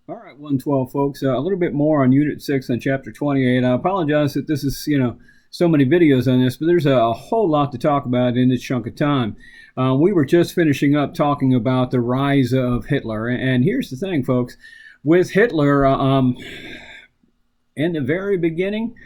All right, 112 folks, a little bit more on Unit 6 on Chapter 28. I apologize that this is, so many videos on this, but there's a whole lot to talk about in this chunk of time. We were just finishing up talking about the rise of Hitler, and here's the thing, folks. With Hitler, in the very beginning,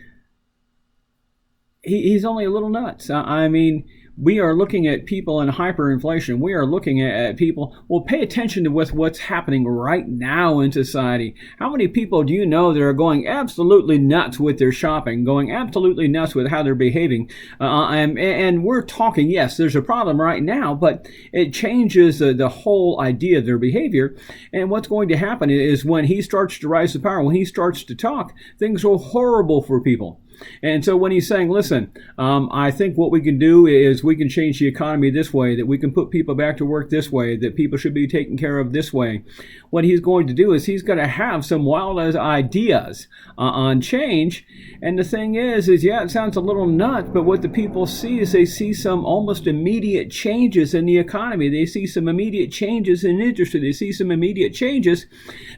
he's only a little nuts. I mean, we are looking at people in hyperinflation. We are looking at people. Well, pay attention to what's happening right now in society. How many people do you know that are going absolutely nuts with their shopping, going absolutely nuts with how they're behaving? And we're talking, yes, there's a problem right now, but it changes the whole idea of their behavior. And what's going to happen is when he starts to rise to power, when he starts to talk, things are horrible for people. And so when he's saying, listen, I think what we can do is we can change the economy this way, that we can put people back to work this way, that people should be taken care of this way. What he's going to do is he's going to have some wild ideas on change. And the thing is, yeah, it sounds a little nuts, but what the people see is they see some almost immediate changes in the economy. They see some immediate changes in industry. They see some immediate changes.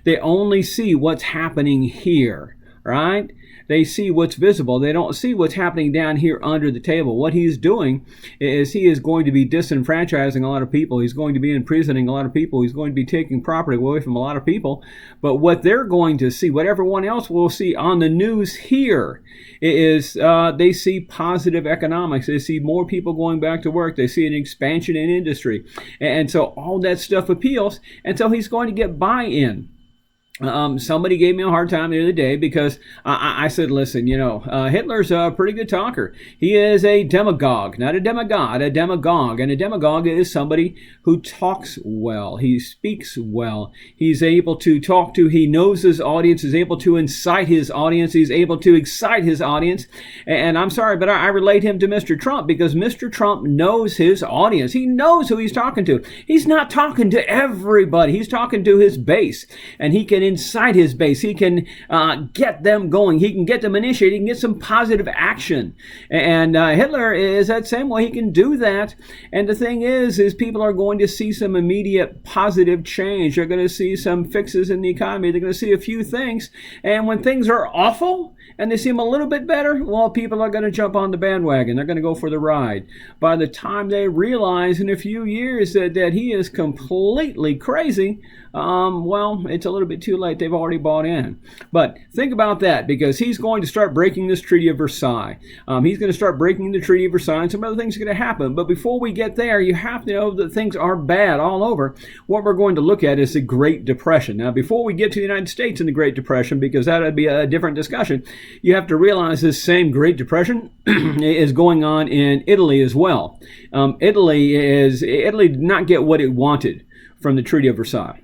They only see what's happening here, right? They see what's visible. They don't see what's happening down here under the table. What he's doing is he is going to be disenfranchising a lot of people. He's going to be imprisoning a lot of people. He's going to be taking property away from a lot of people. But what they're going to see, what everyone else will see on the news here, is they see positive economics. They see more people going back to work. They see an expansion in industry. And so all that stuff appeals. And so he's going to get buy-in. Somebody gave me a hard time the other day because I said, listen, Hitler's a pretty good talker. He is a demagogue, not a demigod, a demagogue. And a demagogue is somebody who talks well. He speaks well. He's able to talk to, he knows his audience, is able to incite his audience. He's able to excite his audience. And I'm sorry, but I relate him to Mr. Trump because Mr. Trump knows his audience. He knows who he's talking to. He's not talking to everybody. He's talking to his base. And he can incite his base. He can get them going. He can get them initiated. He can get some positive action. And Hitler is that same way. He can do that. And the thing is people are going to see some immediate positive change. They're going to see some fixes in the economy. They're going to see a few things. And when things are awful and they seem a little bit better, well, people are going to jump on the bandwagon. They're going to go for the ride. By the time they realize in a few years that he is completely crazy, well, it's a little bit too late. They've already bought in. But think about that, because he's going to start breaking this Treaty of Versailles. He's going to start breaking the Treaty of Versailles, and some other things are going to happen. But before we get there, you have to know that things are bad all over. What we're going to look at is the Great Depression. Now, before we get to the United States in the Great Depression, because that would be a different discussion, you have to realize this same Great Depression is going on in Italy as well. Italy did not get what it wanted from the Treaty of Versailles.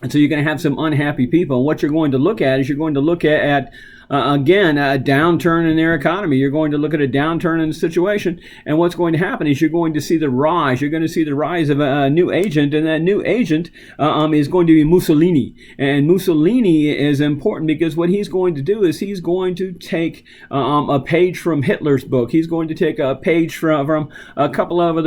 And so you're going to have some unhappy people. And what you're going to look at is you're going to look at again, a downturn in their economy. You're going to look at a downturn in the situation. And what's going to happen is you're going to see the rise. You're going to see the rise of a new agent. And that new agent is going to be Mussolini. And Mussolini is important because what he's going to do is he's going to take a page from Hitler's book. He's going to take a page from a couple of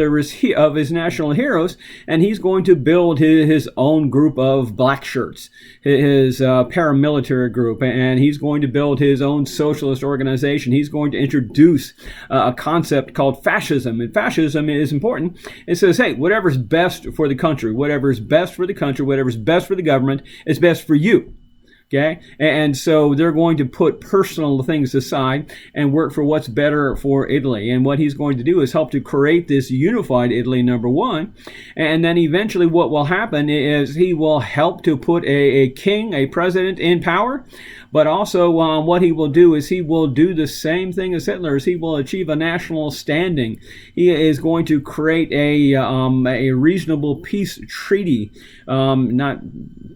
his national heroes. And he's going to build his own group of black shirts, his paramilitary group. And he's going to build his own socialist organization. He's going to introduce a concept called fascism. And fascism is important. It says, hey, whatever's best for the country, whatever's best for the country, whatever's best for the government is best for you. Okay? And so they're going to put personal things aside and work for what's better for Italy. And what he's going to do is help to create this unified Italy, number one. And then eventually what will happen is he will help to put a king, a president in power. But also what he will do is he will do the same thing as Hitler. Is he will achieve a national standing. He is going to create a reasonable peace treaty. Not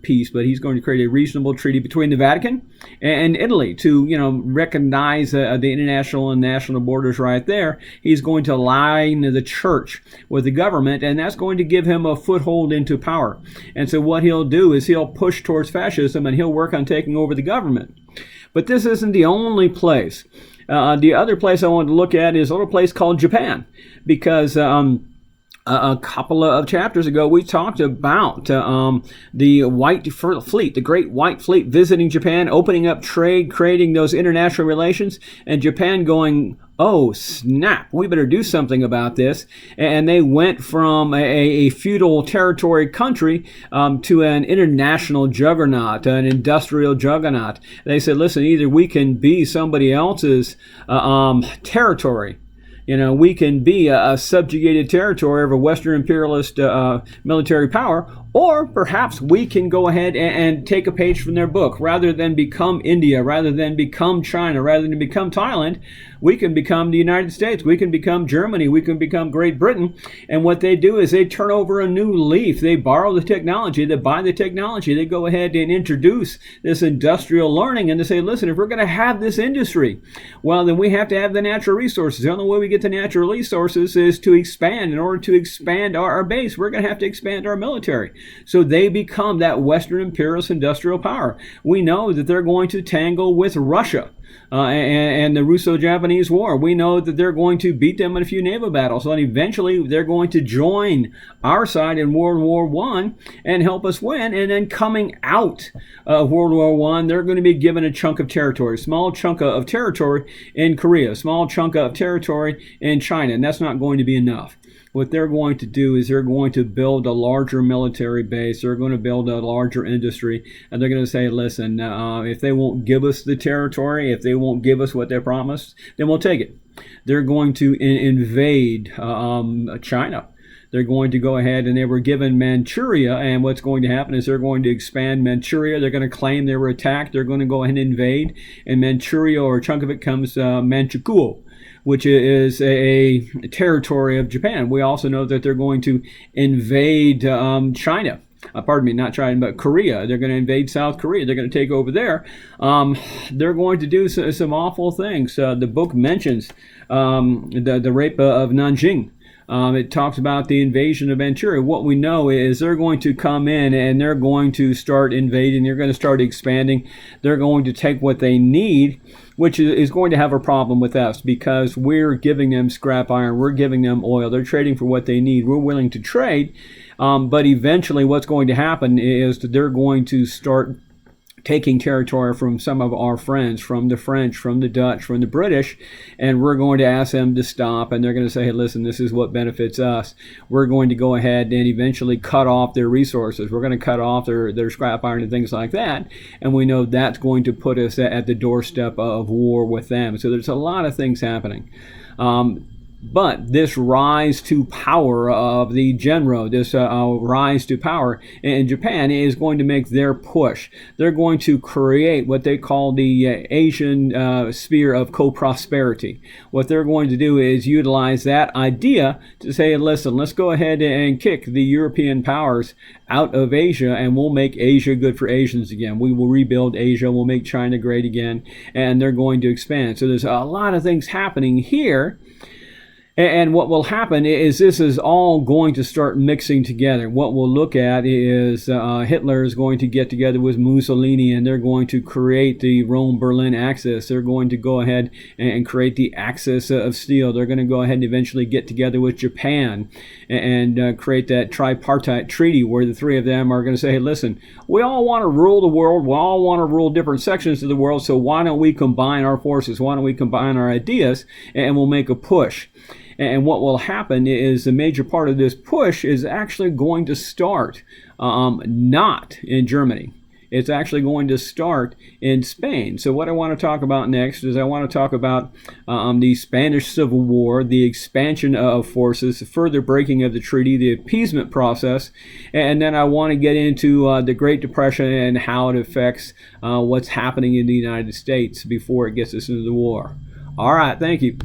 peace, but he's going to create a reasonable treaty between the Vatican and Italy to, recognize the international and national borders right there. He's going to align the church with the government, and that's going to give him a foothold into power. And so what he'll do is he'll push towards fascism, and he'll work on taking over the government. But this isn't the only place. The other place I want to look at is a little place called Japan, because A couple of chapters ago, we talked about the White Fleet, the Great White Fleet visiting Japan, opening up trade, creating those international relations, and Japan going, oh, snap, we better do something about this. And they went from a feudal territory country to an international juggernaut, an industrial juggernaut. They said, listen, either we can be somebody else's territory. We can be a subjugated territory of a Western imperialist military power, or perhaps we can go ahead and take a page from their book. Rather than become India, rather than become China, rather than become Thailand, we can become the United States, we can become Germany, we can become Great Britain. And what they do is they turn over a new leaf. They borrow the technology, they buy the technology, they go ahead and introduce this industrial learning, and they say, listen, if we're going to have this industry, well, then we have to have the natural resources. The only way we get the natural resources is to expand. In order to expand our base, we're going to have to expand our military. So they become that Western imperialist industrial power. We know that they're going to tangle with Russia. And the Russo-Japanese War. We know that they're going to beat them in a few naval battles, and eventually they're going to join our side in World War I and help us win. And then coming out of World War I, they're going to be given a chunk of territory, small chunk of territory in Korea, small chunk of territory in China, and that's not going to be enough. What they're going to do is they're going to build a larger military base. They're going to build a larger industry. And they're going to say, listen, if they won't give us the territory, if they won't give us what they promised, then we'll take it. They're going to invade China. They're going to go ahead, and they were given Manchuria, and what's going to happen is they're going to expand Manchuria. They're going to claim they were attacked. They're going to go ahead and invade, and Manchuria, or a chunk of it, comes Manchukuo, which is a territory of Japan. We also know that they're going to invade China. Pardon me, not China, but Korea. They're going to invade South Korea. They're going to take over there. They're going to do some awful things. The book mentions the rape of Nanjing. It talks about the invasion of Manchuria. What we know is they're going to come in and they're going to start invading. They're going to start expanding. They're going to take what they need, which is going to have a problem with us because we're giving them scrap iron. We're giving them oil. They're trading for what they need. We're willing to trade. But eventually what's going to happen is that they're going to start taking territory from some of our friends, from the French, from the Dutch, from the British, and we're going to ask them to stop, and they're going to say, hey, listen, this is what benefits us. We're going to go ahead and eventually cut off their resources. We're going to cut off their scrap iron and things like that, and we know that's going to put us at the doorstep of war with them. So there's a lot of things happening. But this rise to power of the Genro, this rise to power in Japan is going to make their push. They're going to create what they call the Asian sphere of co-prosperity. What they're going to do is utilize that idea to say, listen, let's go ahead and kick the European powers out of Asia, and we'll make Asia good for Asians again. We will rebuild Asia. We'll make China great again, and they're going to expand. So there's a lot of things happening here. And what will happen is this is all going to start mixing together. What we'll look at is Hitler is going to get together with Mussolini, and they're going to create the Rome-Berlin axis. They're going to go ahead and create the axis of steel. They're going to go ahead and eventually get together with Japan and create that tripartite treaty where the three of them are going to say, hey, listen, we all want to rule the world. We all want to rule different sections of the world, so why don't we combine our forces? Why don't we combine our ideas, and we'll make a push? And what will happen is a major part of this push is actually going to start not in Germany. It's actually going to start in Spain. So what I want to talk about next is I want to talk about the Spanish Civil War, the expansion of forces, the further breaking of the treaty, the appeasement process, and then I want to get into the Great Depression and how it affects what's happening in the United States before it gets us into the war. All right, thank you.